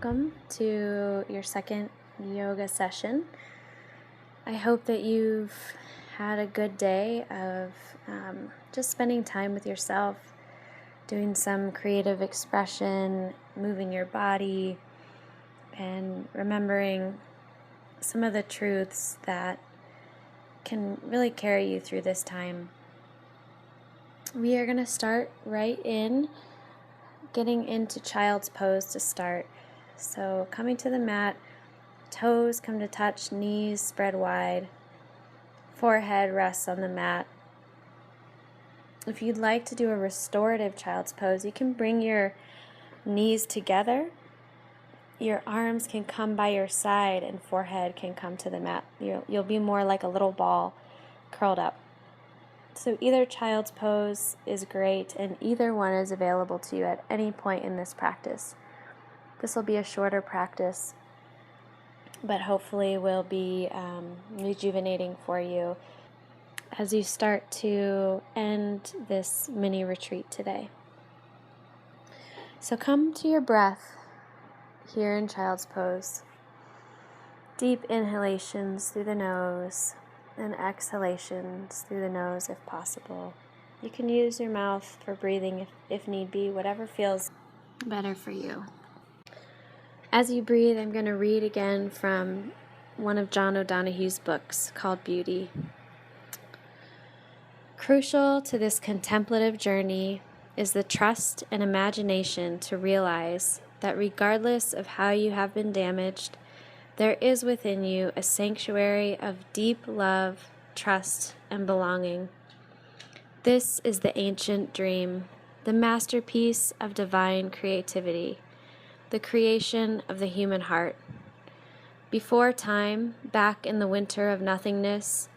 welcome to your second yoga session. I hope that you've had a good day of just spending time with yourself, doing some creative expression, moving your body, and remembering some of the truths that can really carry you through this time. We are going to start right in getting into child's pose to start. So coming to the mat, toes come to touch, knees spread wide, forehead rests on the mat. If you'd like to do a restorative child's pose, you can bring your knees together, your arms can come by your side, and forehead can come to the mat. You'll be more like a little ball curled up. So either child's pose is great, and either one is available to you at any point in this practice. This will be a shorter practice, but hopefully will be rejuvenating for you as you start to end this mini retreat today. So come to your breath here in child's pose. Deep inhalations through the nose and exhalations through the nose if possible. You can use your mouth for breathing if need be, whatever feels better for you. As you breathe, I'm going to read again from one of John O'Donohue's books called Beauty. Crucial to this contemplative journey is the trust and imagination to realize that regardless of how you have been damaged, there is within you a sanctuary of deep love, trust, and belonging. This is the ancient dream, the masterpiece of divine creativity, the creation of the human heart. Before time, back in the winter of nothingness,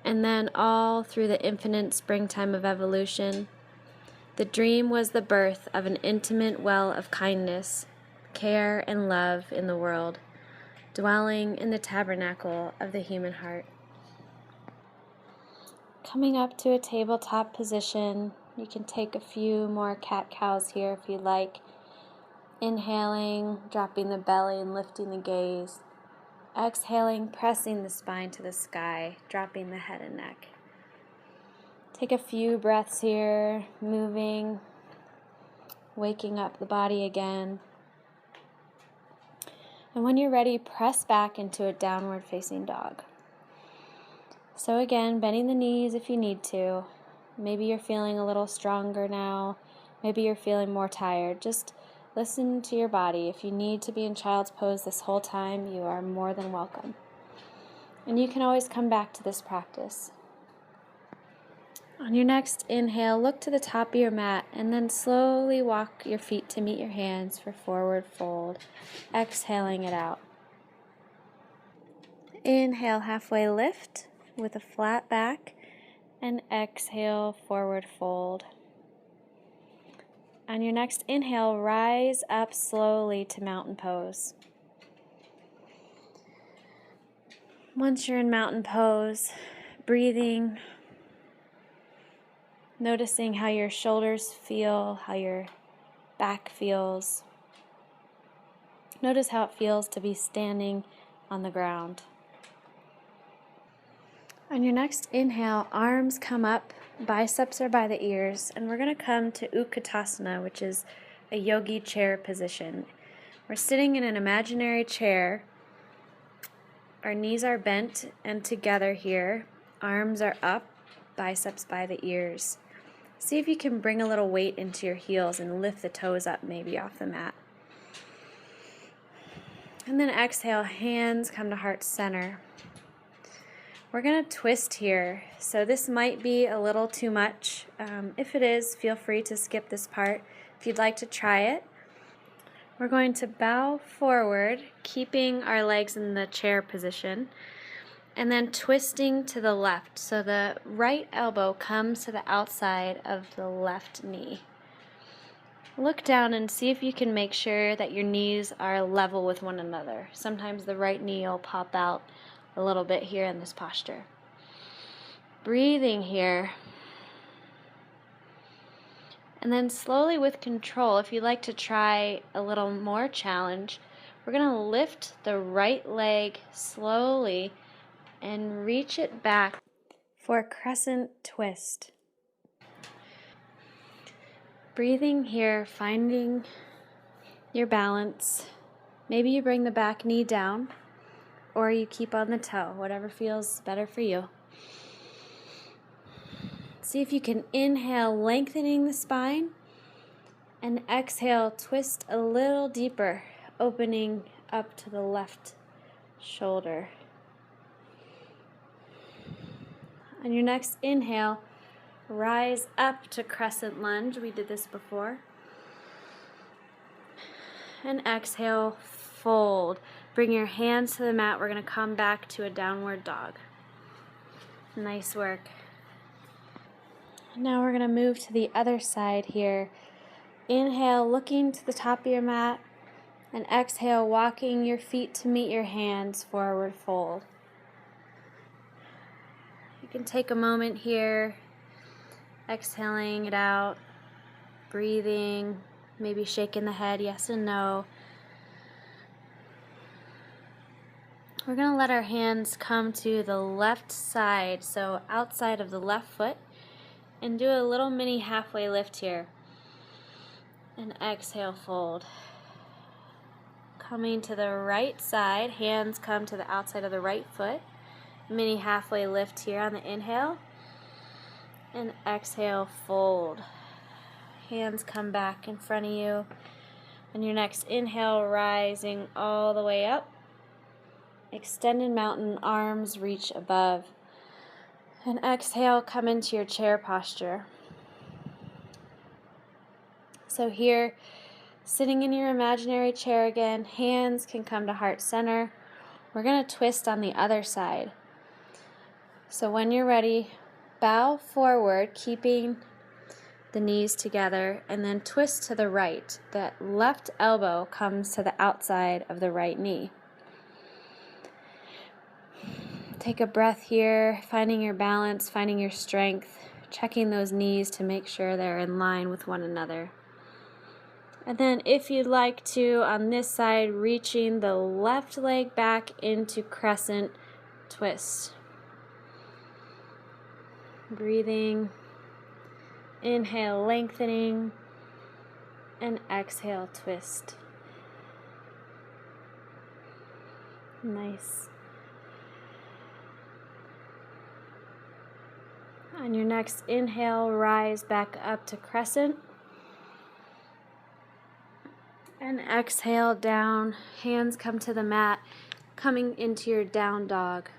and then all through the infinite springtime of evolution, the dream was the birth of an intimate well of kindness, care, and love in the world, dwelling in the tabernacle of the human heart. Coming up to a tabletop position, you can take a few more cat-cows here if you'd like. Inhaling, dropping the belly and lifting the gaze. Exhaling, pressing the spine to the sky, dropping the head and neck. Take a few breaths here, moving, waking up the body again. And when you're ready, press back into a downward facing dog. So again, bending the knees if you need to. Maybe you're feeling a little stronger now. Maybe you're feeling more tired. Just listen to your body. If you need to be in child's pose this whole time, you are more than welcome. And you can always come back to this practice. On your next inhale, look to the top of your mat and then slowly walk your feet to meet your hands for forward fold, exhaling it out. Inhale, halfway lift with a flat back, and exhale, forward fold. On your next inhale, rise up slowly to mountain pose. Once you're in mountain pose, breathing, noticing how your shoulders feel, how your back feels. Notice how it feels to be standing on the ground. On your next inhale, arms come up, biceps are by the ears, and we're going to come to Utkatasana, which is a yogi chair position. We're sitting in an imaginary chair. Our knees are bent and together here. Arms are up, biceps by the ears. See if you can bring a little weight into your heels and lift the toes up maybe off the mat. And then exhale, hands come to heart center. We're going to twist here, so this might be a little too much. If it is, feel free to skip this part if you'd like to try it. We're going to bow forward, keeping our legs in the chair position, and then twisting to the left. So the right elbow comes to the outside of the left knee. Look down and see if you can make sure that your knees are level with one another. Sometimes the right knee will pop out a little bit here in this posture. Breathing here. And then slowly with control, if you'd like to try a little more challenge, we're going to lift the right leg slowly and reach it back for a crescent twist. Breathing here, finding your balance. Maybe you bring the back knee down or you keep on the toe, whatever feels better for you. See if you can inhale, lengthening the spine, and exhale, twist a little deeper, opening up to the left shoulder. On your next inhale, rise up to crescent lunge. We did this before. And exhale, fold. Bring your hands to the mat. We're going to come back to a downward dog. Nice work. Now we're going to move to the other side here. Inhale, looking to the top of your mat, and exhale, walking your feet to meet your hands, forward fold. You can take a moment here, exhaling it out, breathing, maybe shaking the head, yes and no. We're going to let our hands come to the left side, so outside of the left foot, and do a little mini halfway lift here. And exhale, fold. Coming to the right side, hands come to the outside of the right foot. Mini halfway lift here on the inhale. And exhale, fold. Hands come back in front of you. On your next inhale, rising all the way up. Extended mountain, arms reach above. And exhale, come into your chair posture. So here, sitting in your imaginary chair again, hands can come to heart center. We're going to twist on the other side. So when you're ready, bow forward, keeping the knees together, and then twist to the right. That left elbow comes to the outside of the right knee. Take a breath here, finding your balance, finding your strength, checking those knees to make sure they're in line with one another. And then if you'd like to, on this side, reaching the left leg back into crescent twist. Breathing, inhale, lengthening, and exhale, twist. Nice. On your next inhale, rise back up to crescent. And exhale down, hands come to the mat, coming into your down dog.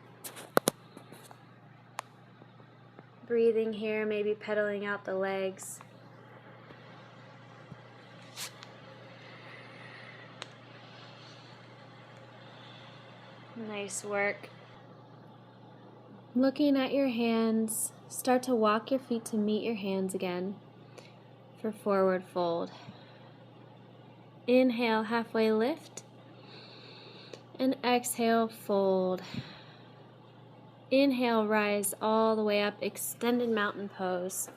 Breathing here, maybe pedaling out the legs. Nice work. Looking at your hands, start to walk your feet to meet your hands again for forward fold. Inhale, halfway lift, and exhale, fold. Inhale, rise all the way up, extended mountain pose.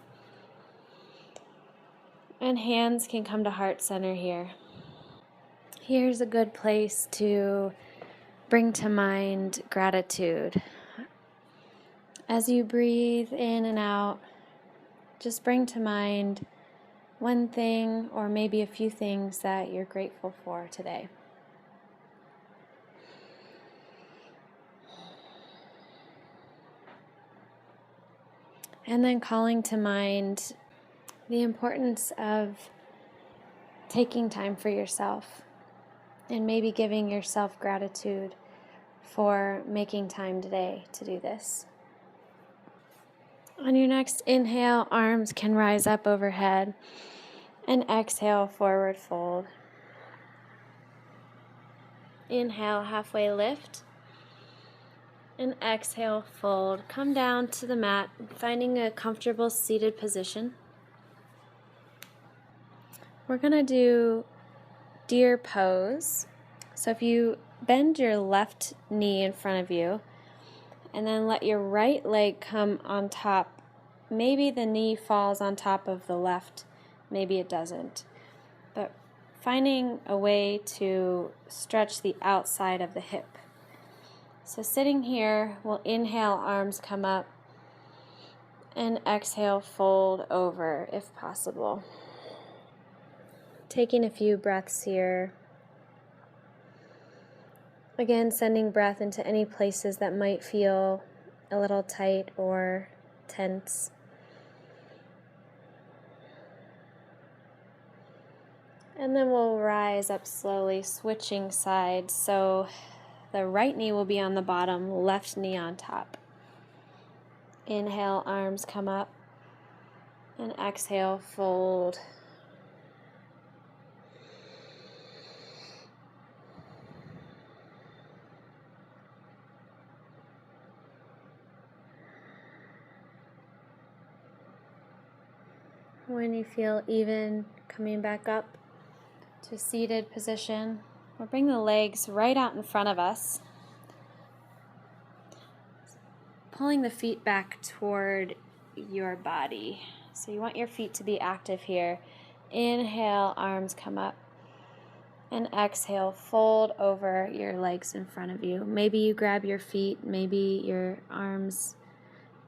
And hands can come to heart center here. Here's a good place to bring to mind gratitude. As you breathe in and out, just bring to mind one thing or maybe a few things that you're grateful for today. And then calling to mind the importance of taking time for yourself and maybe giving yourself gratitude for making time today to do this. On your next inhale, arms can rise up overhead, and exhale, forward fold. Inhale, halfway lift, and exhale, fold. Come down to the mat, finding a comfortable seated position. We're going to do deer pose. So if you bend your left knee in front of you, and then let your right leg come on top. Maybe the knee falls on top of the left maybe it doesn't. But finding a way to stretch the outside of the hip. So sitting here, we'll inhale, arms come up, and exhale, fold over if possible. Taking a few breaths here. Again, sending breath into any places that might feel a little tight or tense. And then we'll rise up slowly, switching sides. So the right knee will be on the bottom, left knee on top. Inhale, arms come up, and exhale, fold. When you feel even, coming back up to seated position, we'll bring the legs right out in front of us, pulling the feet back toward your body. So you want your feet to be active here. Inhale, arms come up, and exhale, fold over your legs in front of you. Maybe you grab your feet, maybe your arms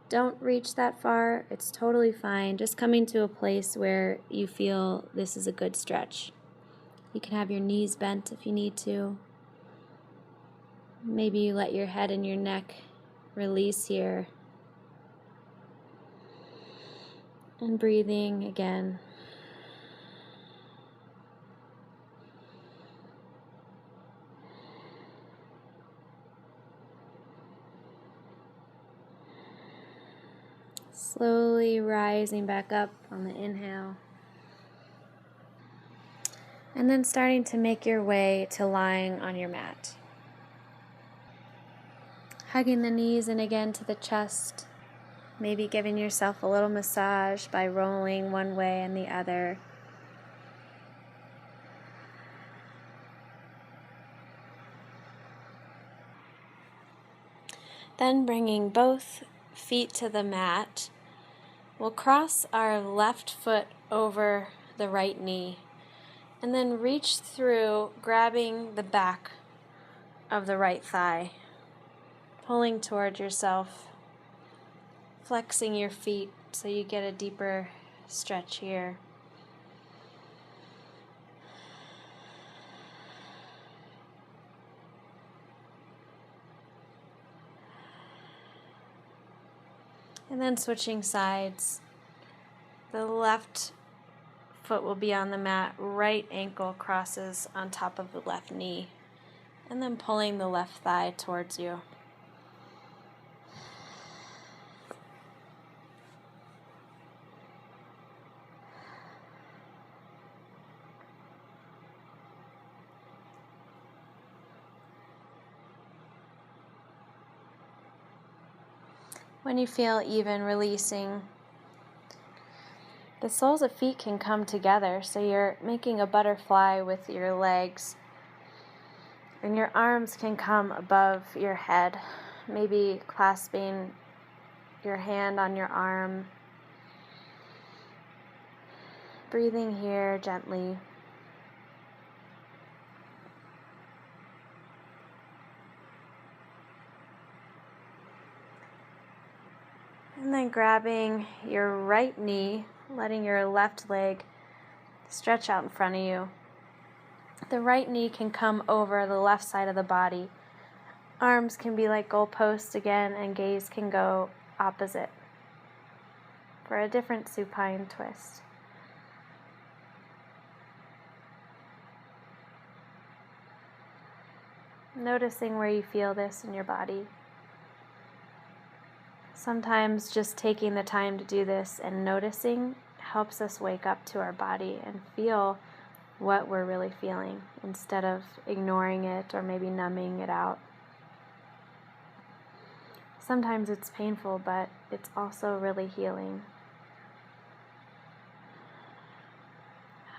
don't reach that far. It's totally fine. Just coming to a place where you feel this is a good stretch. You can have your knees bent if you need to. Maybe you let your head and your neck release here. And breathing again. Slowly rising back up on the inhale. And then starting to make your way to lying on your mat. Hugging the knees in again to the chest. Maybe giving yourself a little massage by rolling one way and the other. Then bringing both feet to the mat, we'll cross our left foot over the right knee and then reach through, grabbing the back of the right thigh, pulling toward yourself, flexing your feet so you get a deeper stretch here. And then switching sides. The left foot will be on the mat, right ankle crosses on top of the left knee, and then pulling the left thigh towards you. When you feel even, releasing. The soles of feet can come together, so you're making a butterfly with your legs. And your arms can come above your head, maybe clasping your hand on your arm. Breathing here gently. And then grabbing your right knee, letting your left leg stretch out in front of you. The right knee can come over the left side of the body. Arms can be like goalposts again, and gaze can go opposite for a different supine twist. Noticing where you feel this in your body. Sometimes just taking the time to do this and noticing helps us wake up to our body and feel what we're really feeling instead of ignoring it or maybe numbing it out. Sometimes it's painful, but it's also really healing.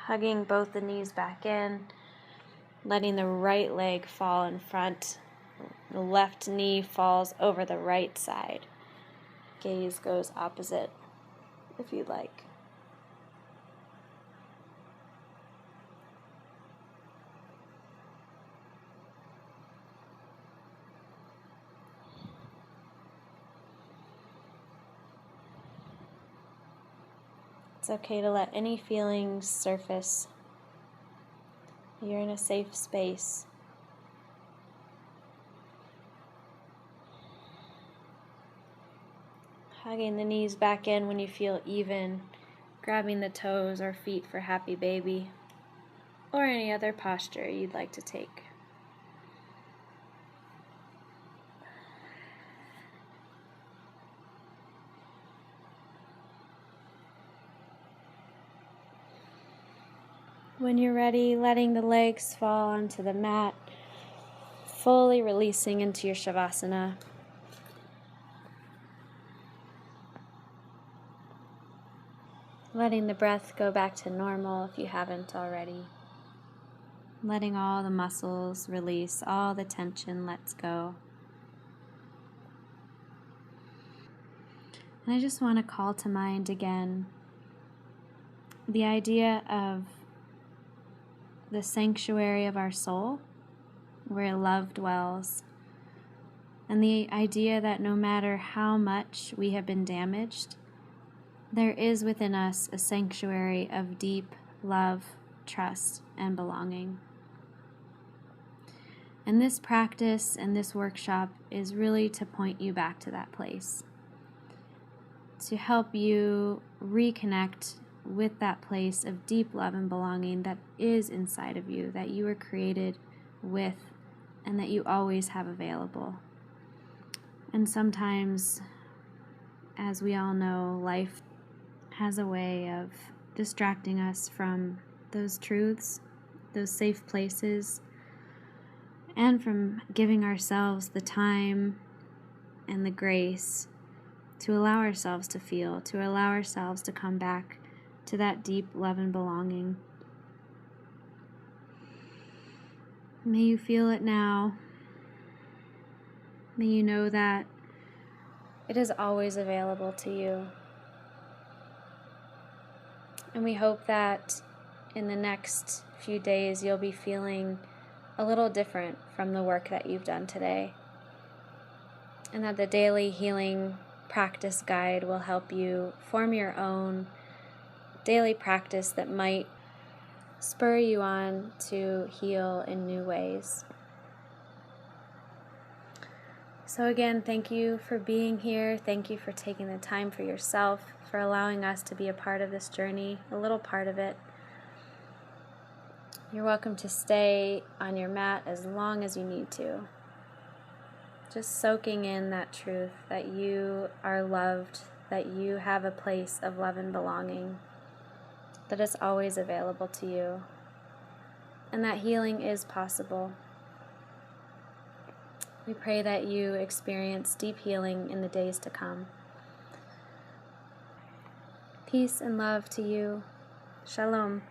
Hugging both the knees back in, letting the right leg fall in front. The left knee falls over the right side. Gaze goes opposite, if you'd like. It's okay to let any feelings surface. You're in a safe space. Hugging the knees back in when you feel even, grabbing the toes or feet for happy baby, or any other posture you'd like to take. When you're ready, letting the legs fall onto the mat, fully releasing into your Shavasana. Letting the breath go back to normal if you haven't already. Letting all the muscles release, all the tension lets go. And I just want to call to mind again the idea of the sanctuary of our soul, where love dwells, and the idea that no matter how much we have been damaged, there is within us a sanctuary of deep love, trust, and belonging. And this practice and this workshop is really to point you back to that place, to help you reconnect with that place of deep love and belonging that is inside of you, that you were created with, and that you always have available. And sometimes, as we all know, life has a way of distracting us from those truths, those safe places, and from giving ourselves the time and the grace to allow ourselves to feel, to allow ourselves to come back to that deep love and belonging. May you feel it now. May you know that it is always available to you. And we hope that in the next few days you'll be feeling a little different from the work that you've done today. And that the daily healing practice guide will help you form your own daily practice that might spur you on to heal in new ways. So again, thank you for being here. Thank you for taking the time for yourself, for allowing us to be a part of this journey, a little part of it. You're welcome to stay on your mat as long as you need to. Just soaking in that truth that you are loved, that you have a place of love and belonging, that is always available to you, and that healing is possible. We pray that you experience deep healing in the days to come. Peace and love to you. Shalom.